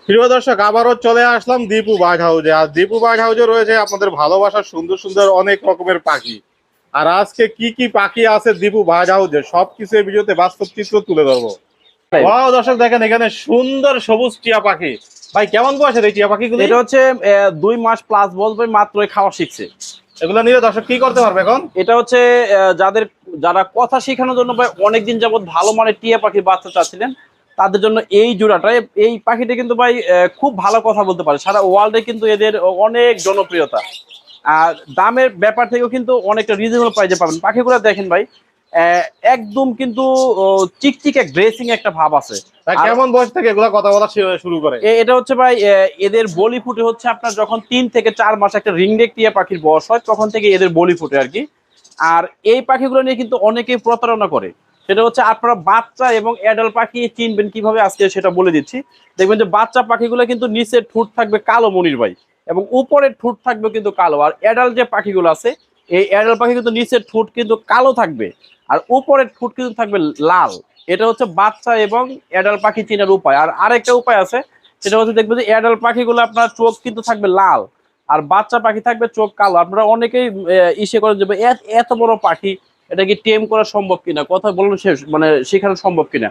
প্রিয় দর্শক, আবারও চলে আসলাম দীপু বার্ড হাউসে। আর দীপু বার্ড হাউসে রয়েছে আপনাদের ভালোবাসার সুন্দর সুন্দর অনেক রকমের পাখি। আর আজকে কি কি পাখি আছে দীপু বার্ড হাউসে সবকিছু এই ভিডিওতে বাস্তব চিত্র তুলে ধরবো। ওয়াও দর্শক, দেখেন এখানে সুন্দর সবুজ টিয়া পাখি। ভাই কেমন বয়সের এই টিয়া পাখিগুলো? এটা হচ্ছে 2 মাস প্লাস বলবে, মাত্রই খাওয়া শিখছে। এগুলো নিয়ে দর্শক কি করতে পারবে এখন? এটা হচ্ছে যারা কথা শেখানোর জন্য ভাই অনেকদিন যাবত ভালো মানের টিয়া পাখির বাচ্চা চাচ্ছিলেন, তাদের জন্য এই জোড়াটা। এই পাখিটা কিন্তু ভাই খুব ভালো কথা বলতে পারে, সারা ওয়ার্ল্ডে কিন্তু এদের অনেক জনপ্রিয়তা। আর দামের ব্যাপার থেকেও কিন্তু অনেকটা রিজনেবল প্রাইসে পাবেন। পাখিগুলো দেখেন ভাই, একদম কিন্তু চিকচিক এক ড্রেসিং একটা ভাব আছে। কেমন বয়স থেকে এগুলা কথা বলা শুরু করে? এটা হচ্ছে ভাই এদের বলি ফুটে হচ্ছে আপনার যখন 3 থেকে 4 মাস একটা রিংনেক টিয়া পাখির বয়স হয়, তখন থেকে এদের বলি ফুটে আর কি। আর এই পাখিগুলো নিয়ে কিন্তু অনেকেই প্রতারণা করে। সেটা হচ্ছে আপনারা বাচ্চা এবং অ্যাডাল্ট পাখি চিনবেন কিভাবে আজকে সেটা বলে দিচ্ছি। দেখবেন যে বাচ্চা পাখিগুলো কিন্তু নিচের ঠোঁট থাকবে কালো মনির ভাই, এবং উপরের ঠোঁট থাকবে কিন্তু কালো। আর অ্যাডাল্ট যে পাখিগুলো আছে, এই অ্যাডাল্ট পাখি কিন্তু নিচের ঠোঁট কিন্তু কালো থাকবে, আর উপরের ঠোঁট কিন্তু থাকবে লাল। এটা হচ্ছে বাচ্চা এবং অ্যাডাল্ট পাখি চেনার উপায়। আর আরেকটা উপায় আছে, সেটা হচ্ছে দেখবেন যে অ্যাডাল্ট পাখিগুলো আপনার চোখ কিন্তু থাকবে লাল, আর বাচ্চা পাখি থাকবে চোখ কালো। আপনারা অনেকেই ইসে করেন যে এত বড় পাখি এটা কি টেম করা সম্ভব কিনা, কথা বলুন শেষ মানে শেখানো সম্ভব কিনা।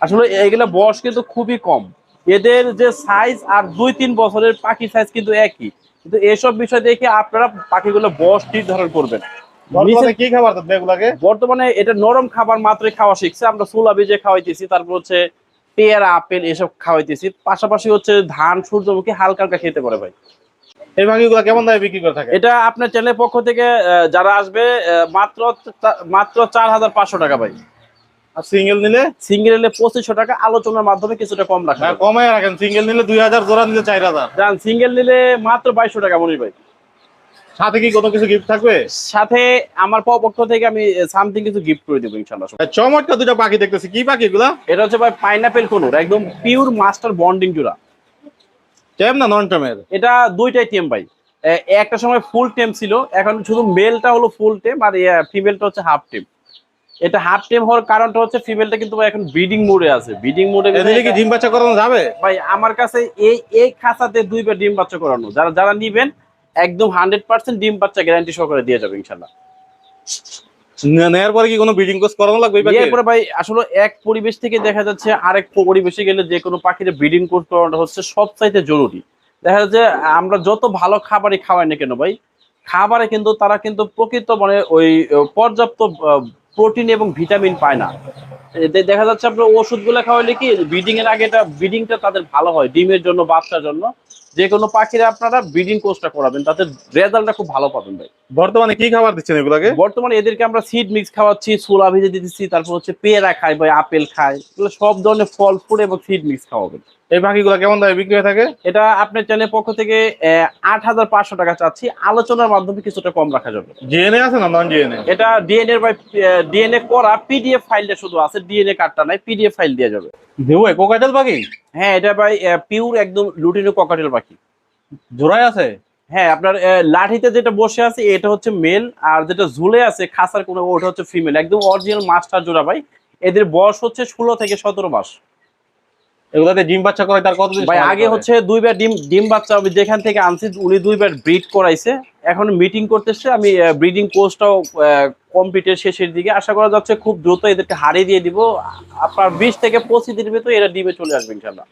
আসলে এগুলা বয়স কিন্তু খুবই কম। এদের যে সাইজ আর 2-3 বছরের পাখি সাইজ কিন্তু একই, কিন্তু এসব বিষয় দেখে আপনারা পাখিগুলো বয়স নির্ধারণ করবেন। কি খাবার দেবে এগুলাকে? বর্তমানে এটা নরম খাবার মাত্রই খাওয়া শিখছে। আমরা ছোলা ভিজে খাওয়াইতেছি, তারপর হচ্ছে পেয়ারা আপেল এসব খাওয়াইতেছি, পাশাপাশি হচ্ছে ধান সূর্যমুখী হালকা হালকা খেতে পারে ভাই। এই পাখিগুলো কেমন দামে বিক্রি করে থাকে? এটা আপনার চ্যানেলের পক্ষ থেকে যারা আসবে মাত্র মাত্র 4500 টাকা ভাই। আর সিঙ্গেল নিলে? সিঙ্গেল নিলে 2500 টাকা, আলোচনার মাধ্যমে কিছুটা কম রাখা। কমায় রাখেন। সিঙ্গেল নিলে 2000, জোড়া নিলে 4000। জান সিঙ্গেল নিলে মাত্র 2200 টাকা মনির ভাই। সাথে কি কোনো কিছু গিফট থাকবে? সাথে আমার পক্ষ থেকে আমি সামথিং কিছু গিফট করে দেবো ইনশাআল্লাহ। চমৎকার দুটো পাখি দেখতেছি। কি পাখি এগুলা? এটা হচ্ছে ভাই পাইনাপেল কোনুর, একদম পিওর মাস্টার বন্ডিং জোড়া। টেম না নন টেমের? এটা দুইটাই টেম ভাই। একটা সময় ফুল টেম ছিল, এখন শুধু মেলটা হলো ফুল টেম আর ফিমেলটা হচ্ছে হাফ টেম। এটা হাফ টেম হওয়ার কারণটা হচ্ছে ফিমেলটা কিন্তু ভাই এখন ব্রিডিং মোডে আছে। ব্রিডিং মোডে কি ডিম বাচ্চা করানো যাবে ভাই? আমার কাছে এই খাঁচাতে 2বার ডিম বাচ্চা করানো, যারা নিবেন একদম 100% ডিম বাচ্চা গ্যারান্টি সহকারে দিয়ে যাবে ইনশাআল্লাহ। নেয়ার পরে কি কোনো ব্রিডিং কোর্স করানো লাগবে? এরপরে ভাই আসলে এক পরিবেশ থেকে দেখা যাচ্ছে আরেক পরিবেশে গেলে যে কোনো পাখির ব্রিডিং কোর্স করানো হচ্ছে সবচাইতে জরুরি। দেখা যাচ্ছে আমরা যত ভালো খাবারই খাওয়াই না কেন ভাই, খাবারে কিন্তু তারা কিন্তু প্রকৃত মানে ওই পর্যাপ্ত প্রোটিন এবং ভিটামিন পায় না। দেখা যাচ্ছে আপনার ওষুধগুলো খাওয়াইলে কি ব্রিডিং এর আগে এটা ব্রিডিংটা তাদের ভালো হয়, ডিমের জন্য বাচ্চার জন্য। যে কোনো পাখিরা আপনারা ব্রিডিং কোর্সটা করাবেন, তাতে রেজাল্টটা খুব ভালো পাবেন ভাই। বর্তমানে কি খাবার দিচ্ছেন এগুলাকে? বর্তমানে এদেরকে আমরা সিড মিক্স খাওয়াচ্ছি, ছোলা ভেজে দিতেছি, তারপর হচ্ছে পেয়ারা খায় ভাই, আপেল খায়, এগুলো সব ধরনের ফল ফুড এবং সিড মিক্স খাওয়াবেন। এই পাখিগুলো কেমন দামে বিক্রি হয়ে থাকে? এটা আপনার চ্যানেলের পক্ষ থেকে 8500 টাকা চাচ্ছি, আলোচনার মাধ্যমে কিছুটা কম রাখা যাবে। ডিএনএ আছে না নন ডিএনএ? এটা ডিএনএ ভাই, ডিএনএ করা পিডিএফ ফাইলটা শুধু আছে, ডিএনএ কার্ডটা নাই, পিডিএফ ফাইল দেওয়া যাবে। দেবো কোকাটেল পাখি? হ্যাঁ, এটা ভাই পিওর একদম লুটিনো ককাটেল পাখি। জোড়াই আছে? হ্যাঁ, আপনার লাঠিতে যেটা বসে আছে এটা হচ্ছে মেল, আর যেটা ঝুলে আছে খাসার কোনো ওটা হচ্ছে ফিমেল, একদম অরিজিনাল মাস্টার জোড়া ভাই। এদের বয়স হচ্ছে 16 থেকে 17 মাস। এগুলাতে ডিম বাচ্চা করে তার কতদিন ভাই আগে হচ্ছে 2বার ডিম বাচ্চা আমি যেখান থেকে আনছি উনি 2বার ব্রিড করাইছে, এখন মিটিং করতেছে। আমি ব্রিডিং কোর্সটাও কমপ্লিটের শেষের দিকে, আশা করা যাচ্ছে খুব দ্রুত এদেরকে হারিয়ে দিয়ে দিব। আপনার 20 থেকে 25 দিনের ভিতরে এরা ডিমে চলে আসবে ইনশাআল্লাহ।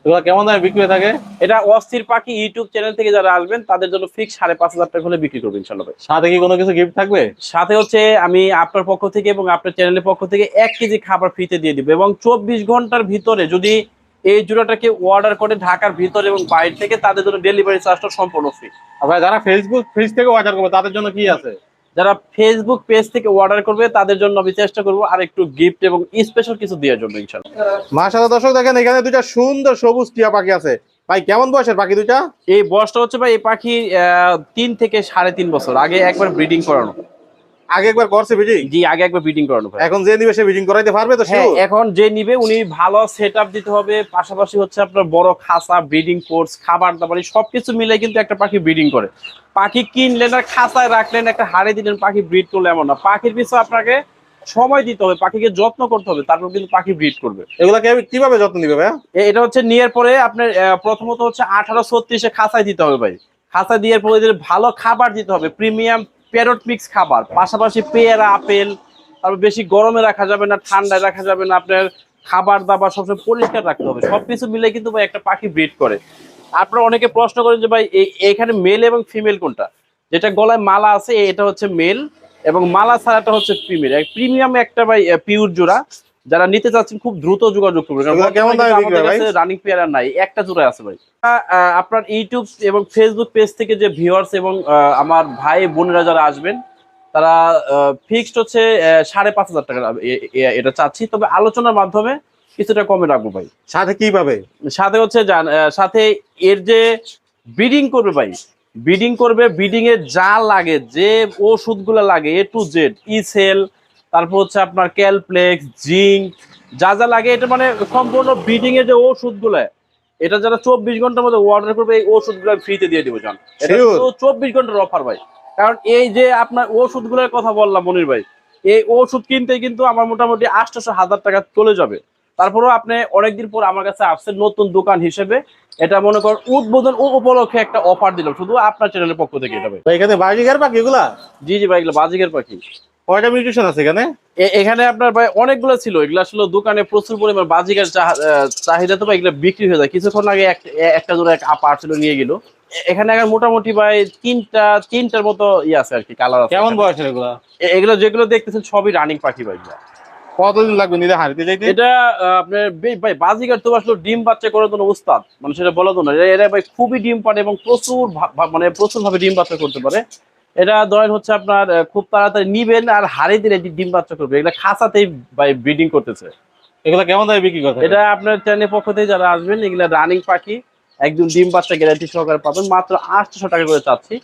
এগুলো কেমন দামে বিক্রি হয়ে থাকে? এটা অস্থির পাখি ইউটিউব চ্যানেল থেকে যারা আসবেন তাদের জন্য ফিক্স 5500 টাকা হলে বিক্রি করবেন ইনশাআল্লাহ ভাই। সাথে কি কোনো কিছু গিফট থাকবে? সাথে হচ্ছে আমি আপনার পক্ষ থেকে এবং আপনার চ্যানেলের পক্ষ থেকে 1 কেজি খাবার ফ্রিতে দিয়ে দিব, এবং 24 ঘন্টার ভিতরে যদি এই জোড়াটাকে অর্ডার করে ঢাকার ভিতরে এবং বাইরে থেকে, তাদের জন্য ডেলিভারি চার্জটা সম্পূর্ণ ফ্রি। আবার যারা ফেসবুক পেজ থেকে অর্ডার করবে তাদের জন্য কি আছে? যারা ফেসবুক পেজ থেকে অর্ডার করবে তাদের জন্য আমি চেষ্টা করবো আর একটু গিফট এবং স্পেশাল কিছু দেওয়ার জন্য ইনশাআল্লাহ। মাশাআল্লাহ দর্শক, দেখেন এখানে দুইটা সুন্দর সবুজ টিয়া পাখি আছে। ভাই কেমন বয়সের পাখি দুইটা? এই বয়সটা হচ্ছে ভাই এই পাখি 3 থেকে 3.5 বছর। আগে একবার ব্রিডিং করানো। আগে একবার করছে ব্রিডিং? জি, আগে একবার ব্রিডিং করানো ভাই। এখন যে নিবে সে ব্রিডিং করাইতে পারবে তো? হ্যাঁ, এখন যে নিবে উনি ভালো সেটআপ দিতে হবে, পাশাপাশি হচ্ছে আপনার বড় খাঁচা, ব্রিডিং কোর্স, খাবার দাবার সবকিছু মিলে কিন্তু একটা পাখি ব্রিডিং করে। পাখি কিনলেন আর খাঁচায় রাখলেন, একটা হাড়ে দিলেন, পাখি ব্রিড করলে এমন না। পাখির পিছনে আপনাকে সময় দিতে হবে, পাখিকে যত্ন করতে হবে, তারপর কিন্তু পাখি ব্রিড করবে। এগুলা কিভাবে যত্ন নিবে ভাইয়া? এটা হচ্ছে নেওয়ার পরে আপনার প্রথমত হচ্ছে 1836-এ খাঁচায় দিতে হবে ভাই। খাঁচায় দেওয়ার পরে এদের ভালো খাবার দিতে হবে, প্রিমিয়াম প্যারট মিক্স খাবার, পাশাপাশি পেয়ারা, আপেল। তারপর বেশি গরমে রাখা যাবে না, ঠান্ডায় রাখা যাবে না, আপনার খাবার দাবার সবসময় পরিষ্কার রাখতে হবে। সবকিছু মিলে কিন্তু ভাই একটা পাখি ব্রিড করে। আপনারা অনেকে প্রশ্ন করেন যে ভাই এখানে মেল এবং ফিমেল কোনটা? যেটা গলায় মালা আছে এটা হচ্ছে মেল, এবং মালা ছাড়াটা হচ্ছে ফিমেল। প্রিমিয়াম একটা ভাই পিওর জোড়া, যারা নিতে চাচ্ছেন খুব দ্রুত যোগাযোগ করবেন, কারণ এগুলা কেমন দামে বিক্রি হয় ভাই? রানিং পেয়ার নাই, একটা জোড়া আছে ভাই। আপনার ইউটিউব এবং ফেসবুক পেজ থেকে যে ভিউয়ার্স এবং আমার ভাই বোনেরা যারা আসবেন, তারা ফিক্সড হচ্ছে 5,500 টাকা এটা চাচ্ছি, তবে আলোচনার মাধ্যমে কিছুটা কমে রাখবো ভাই। সাথে কি পাবে? সাথে হচ্ছে সাথে এর যে ব্রিডিং করবে ভাই, ব্রিডিং করবে, ব্রিডিং এর যা লাগে, যে ওষুধগুলো লাগে A to Z, ইসেল, তারপর হচ্ছে আপনার ক্যালপ্লেক্স, জিঙ্ক, যা যা লাগে, এটা মানে সম্পূর্ণ ব্রিডিং এর যে ওষুধগুলো, এটা যারা 24 ঘন্টার মধ্যে অর্ডার করবে এই ওষুধগুলো ফ্রিতে দিয়ে দিব জান। এটা Sure? তো 24 ঘন্টার অফার ভাই। কারণ এই যে আপনার ওষুধগুলোর কথা বললাম মনির ভাই, এই ওষুধ কিনতে কিন্তু আমার মোটামুটি 800-1000 টাকা চলে যাবে। তারপরেও আপনি অনেকদিন পর আমার কাছে আসছেন নতুন দোকান হিসেবে, এটা মনে কর উদ্বোধন উপলক্ষে একটা অফার দিলাম শুধু আপনার চ্যানেলের পক্ষ থেকে। এটা ভাই, ভাই এখানে বাজিগার পাখি এগুলা? জি জি ভাই, এগুলো বাজিকের পাখি। কয়টা মিউটেশন আছে এখানে? এখানে আপনার ভাই অনেকগুলো ছিল, এগুলো আসলে দোকানে প্রচুর পরিমাণ বাজিকের চাহিদা, তো ভাই এগুলো বিক্রি হয়ে যায়। কিছুক্ষণ আগে একটা জোড়া এক আপা ছিল, নিয়ে গেল। এখানে এখন মোটামুটি ভাই তিনটার মতো আছে আর কি, কালার আছে। কেমন বয়সের এগুলা? এগুলো যেগুলো দেখতেছেন সবই রানিং পাখি ভাই। কতদিন লাগবে নিলে হারিতে যাইতে? এটা আপনার ভাই বাজিগার তো আসলে ডিম বাচ্চা করার জন্য উস্তাদ, মানে সেটা বলা তো না, এরা ভাই খুবই ডিম পারে এবং মানে প্রচুর ভাবে ডিম বাচ্চা করতে পারে। এটা ধরেন হচ্ছে আপনার খুব তাড়াতাড়ি নিবেন আর হারিয়ে দিলে ডিম বাচ্চা করবে। এগুলা খাঁচাতেই ভাই ব্রিডিং করতেছে। এগুলা কেমন দামে বিক্রি করতে? এটা আপনার চ্যানেলের পক্ষ থেকে যারা আসবেন, এগুলা রানিং পাখি, একদম ডিম বাচ্চা গ্যারান্টি সহকারে পাবেন, মাত্র 800 টাকা করে চাচ্ছি।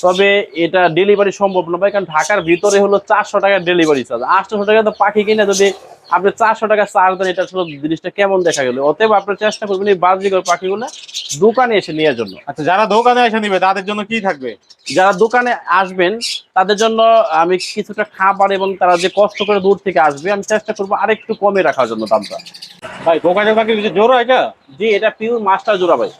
তবে এটা ডেলিভারি সম্ভব না ভাই, কারণ ঢাকার ভিতরে হলো 400 টাকার ডেলিভারি চার্জ। 800 টাকা তো পাখি কিনে যদি আপনি 400 টাকা চার্জ দেন, এটা আসলে জিনিসটা কেমন দেখা গেল। অতএব আপনার চেষ্টা করবেন এই বাজিকর পাখিগুলো দোকানে এসে নেওয়ার জন্য। আচ্ছা, যারা দোকানে এসে নিবে তাদের জন্য কি থাকবে? যারা দোকানে আসবেন তাদের জন্য আমি কিছুটা খাবার, এবং তারা যে কষ্ট করে দূর থেকে আসবে, আমি চেষ্টা করবো আরেকটু কমে রাখার জন্য দামটা। ভাই দোকানের পাখি কিছু জোড়া এটা? জি, এটা পিওর মাস্টার জোড়া ভাই।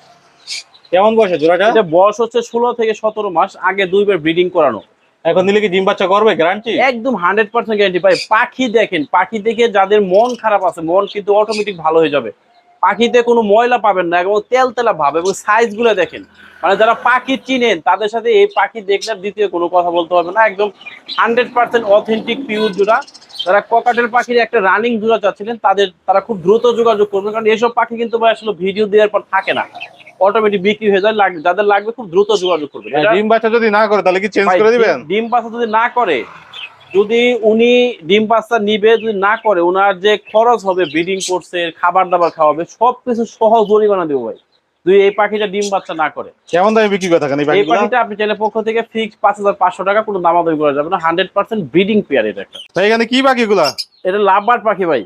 কেমন বয়সের জোড়াটা? এটা বয়স হচ্ছে 16 থেকে 17 মাস, আগে 2 বার ব্রিডিং করানো। এখন নিলে কি ডিম বাচ্চা করবে গ্যারান্টি? একদম 100% গ্যারান্টি ভাই। পাখি দেখেন, পাখি দেখে যাদের মন খারাপ আছে, মন কিন্তু অটোমেটিক ভালো হয়ে যাবে। পাখিতে কোনো ময়লা পাবেন না, এবং তেল তেলা ভাব, এবং সাইজ গুলো দেখেন, মানে যারা পাখি চিনেন তাদের সাথে এই পাখি দেখলে দ্বিতীয় কোনো কথা বলতে হবে না। একদম 100% অথেন্টিক পিওর জোড়া। যারা ককাটেল পাখির একটা রানিং জোড়া চাচ্ছিলেন, তারা খুব দ্রুত যোগাযোগ করবেন, কারণ এইসব পাখি কিন্তু ভাই আসলে ভিডিও দেওয়ার পর থাকে না, অটোমেটিক বিক্রি হয়ে যায়। যাদের লাগবে খুব দ্রুত যোগাযোগ করবেন। ডিম বাচ্চা যদি না করে তাহলে কি চেঞ্জ করে দিবেন? ডিম বাচ্চা যদি না করে, যদি উনি ডিম বাচ্চা নিবে, যদি না করে, ওনার যে খরচ হবে ব্রিডিং কোর্সে, খাবার দাবার খাওয়াবে, সবকিছু সহ জরিমানা দেবো ভাই, যদি এই পাখিটা ডিম বাচ্চা না করে। কেমন দামে বিক্রি করে থাকেন এই এই পাখিগুলো? পাখিটা আপনি চ্যানেলের পক্ষ থেকে ফিক্স 5,500 টাকা, কোনো দামাদামি করা যাবে না। 100% ব্রিডিং পেয়ার এটা একটা। ভাই এখানে কি পাখিগুলা? এটা লাভবার্ড পাখি ভাই।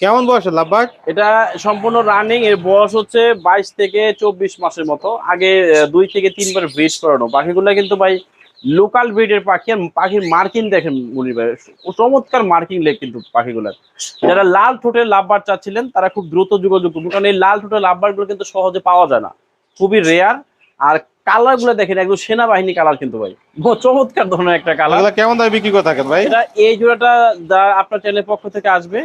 কেমন বয়সের লাভবার্ড? এটা সম্পূর্ণ রানিং, এর বয়স হচ্ছে 22 থেকে 24 মাসের মতো। আগে 2 থেকে 3 বার ব্রিড করানো পাখিগুলো কিন্তু ভাই লোকাল ব্রিডের পাখি। আর পাখির মার্কিং দেখেন মুনির ভাই, চমৎকার মার্কিং লেগ কিন্তু পাখিগুলোর। যারা লাল ঠোঁটের লাভবার্ড চাচ্ছিলেন তারা খুব দ্রুত যোগাযোগ করবেন, কারণ এই লাল ঠোঁটের লাভবার্ড গুলো কিন্তু সহজে পাওয়া যায় না, খুবই রেয়ার। আর কালার গুলো দেখেন, একদম সেনাবাহিনী কালার কিন্তু ভাই, চমৎকার ধরনের একটা কালার। এগুলা কেমন দামে বিক্রি করে থাকেন ভাই? এটা এই জোড়াটা যা আপনার চ্যানেলের পক্ষ থেকে আসবে,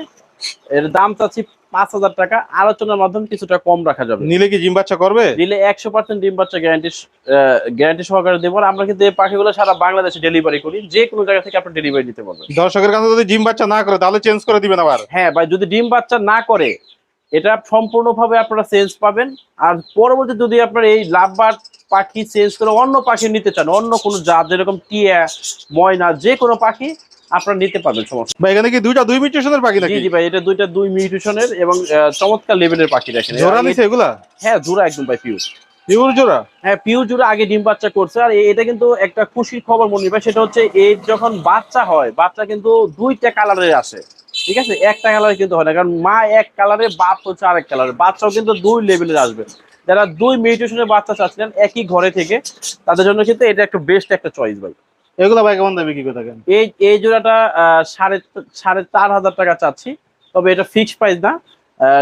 এর দাম চাচ্ছি 5,000 টাকা, আলোচনার মাধ্যমে কিছুটা কম রাখা যাবে। নিলে কি ডিম বাচ্চা করবে? দিলে 100% ডিম বাচ্চা গ্যারান্টি সহকারে দেবো। আর আমরা কিন্তু এই পাখিগুলো সারা বাংলাদেশে ডেলিভারি করি, যে কোনো জায়গা থেকে আপনি ডেলিভারি দিতে পারবেন। দর্শকের কাছে যদি ডিম বাচ্চা না করে তাহলে চেঞ্জ করে দিবেন আবার? হ্যাঁ ভাই, যদি ডিম বাচ্চা না করে এটা সম্পূর্ণভাবে আপনারা চেঞ্জ পাবেন। আর পরবর্তী যদি আপনার এই লাভবার্ড পাখি চেঞ্জ করে অন্য পাখি নিতে চান, অন্য কোনো জাত, যেরকম টিয়া, ময়না, যে কোনো পাখি আপনারা নিতে পারবেন, সমস্যা। ভাই এখানে কি দুই মিউটেশনের পাখি নাকি? জি জি ভাই, এটা দুই মিউটেশনের এবং চমৎকার লেভেলের পাখি দেখেন। জোড়া নিছে এগুলা? হ্যাঁ, জোড়া একদম ভাই, পিওর পিওর জোড়া? হ্যাঁ, পিওর জোড়া। আগে ডিম বাচ্চা করছে। আর এটা কিন্তু একটা খুশির খবর মনে ভাই, সেটা হচ্ছে এই যখন বাচ্চা হয়, বাচ্চা কিন্তু 2টা কালারের আসে, ঠিক আছে? একটা কালারে কিন্তু হয় না, কারণ মা এক কালারে, বাপ হচ্ছে আরেক কালারের। বাচ্চাও কিন্তু 2 লেভেলের আসবে। যারা 2 মিউটেশনের বাচ্চা চাচ্ছিলেন একই ঘরে থেকে, তাদের জন্য কিন্তু এটা একটা বেস্ট একটা চয়েস ভাই। এগুলো ভাই কেমন দামে বিক্রি করে থাকেন? এই জোড়াটা সাড়ে 4,000 টাকা চাচ্ছি, তবে এটা ফিক্সড প্রাইস না।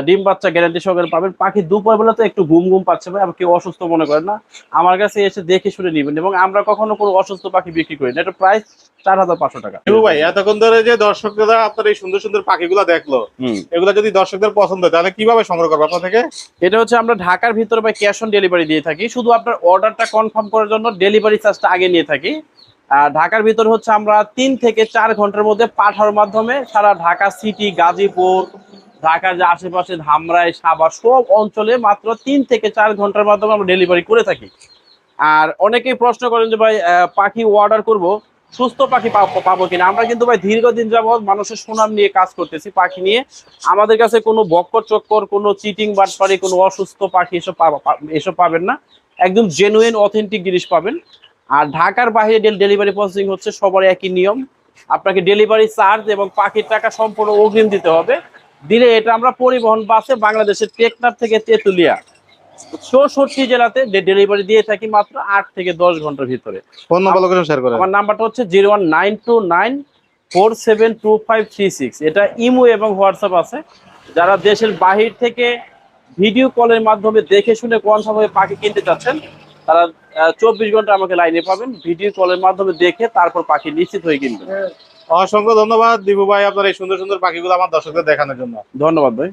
ডিম বাচ্চা গ্যারান্টি সহকারে পাবেন। পাখি দুপুর বেলা তো একটু ঘুম ঘুম পাচ্ছে ভাই, আবার কেউ অসুস্থ মনে করেন না, আমার কাছে এসে দেখে শুনে নিবেন। এবং আমরা কখনো কোনো অসুস্থ পাখি বিক্রি করি না। এটা প্রাইস 4,500 টাকা। দীপু ভাই এতক্ষণ ধরে যে দর্শকরা আপনার এই সুন্দর সুন্দর পাখিগুলো দেখলো, এগুলা যদি দর্শকদের পছন্দ হয় তাহলে কিভাবে সংগ্রহ করবো আপনার থেকে? এটা হচ্ছে আমরা ঢাকার ভিতরে ভাই ক্যাশ অন ডেলিভারি দিয়ে থাকি, শুধু আপনার অর্ডারটা কনফার্ম করার জন্য ডেলিভারি চার্জটা আগে নিয়ে থাকি। আর ঢাকার ভিতরে হচ্ছে আমরা 3 থেকে 4 ঘন্টার মধ্যে পাঠানোর মাধ্যমে সারা ঢাকা সিটি, গাজীপুর, ঢাকার যে আশেপাশে ধামরাই, সাভার সব অঞ্চলে মাত্র 3 থেকে 4 ঘন্টার মাধ্যমে আমরা ডেলিভারি করে থাকি। আর অনেকেই প্রশ্ন করেন যে ভাই পাখি অর্ডার করব, সুস্থ পাখি পাবো কিনা। আমরা কিন্তু ভাই দীর্ঘদিন যাবৎ মানুষের সুনাম নিয়ে কাজ করতেছি পাখি নিয়ে। আমাদের কাছে কোনো বক্কর চক্কর, কোনো চিটিং বাটপারি, কোনো অসুস্থ পাখি এসব পাবেন না। একদম জেনুইন অথেন্টিক জিনিস পাবেন। আর ঢাকার বাইরে ডেলিভারি প্রসেসিং হচ্ছে সবার একই নিয়ম। আপনাকে ডেলিভারি চার্জ এবং পাখির টাকা সম্পূর্ণ অগ্রিম দিতে হবে। দিলে এটা আমরা পরিবহন বাসে বাংলাদেশের টেকনাফ থেকে তেঁতুলিয়া 64 জেলাতে ডেলিভারি দিয়ে থাকি মাত্র 8 থেকে 10 ঘন্টার ভিতরে। ফোন নাম্বার লোকেশন শেয়ার করেন। আমার নাম্বারটা হচ্ছে 01929472536। এটা ইমো এবং হোয়াটসঅ্যাপ আছে। যারা দেশের বাহির থেকে ভিডিও কলের মাধ্যমে দেখে শুনে কনফার্ম হয়ে পাখি কিনতে চাচ্ছেন, তারা 24 ঘন্টা আমাকে লাইনে পাবেন। ভিডিও কলের মাধ্যমে দেখে তারপর পাখি নিশ্চিত হয়ে কিনবেন। অসংখ্য ধন্যবাদ দীপু ভাই আপনার এই সুন্দর সুন্দর পাখিগুলো আমার দর্শকদের দেখানোর জন্য। ধন্যবাদ ভাই।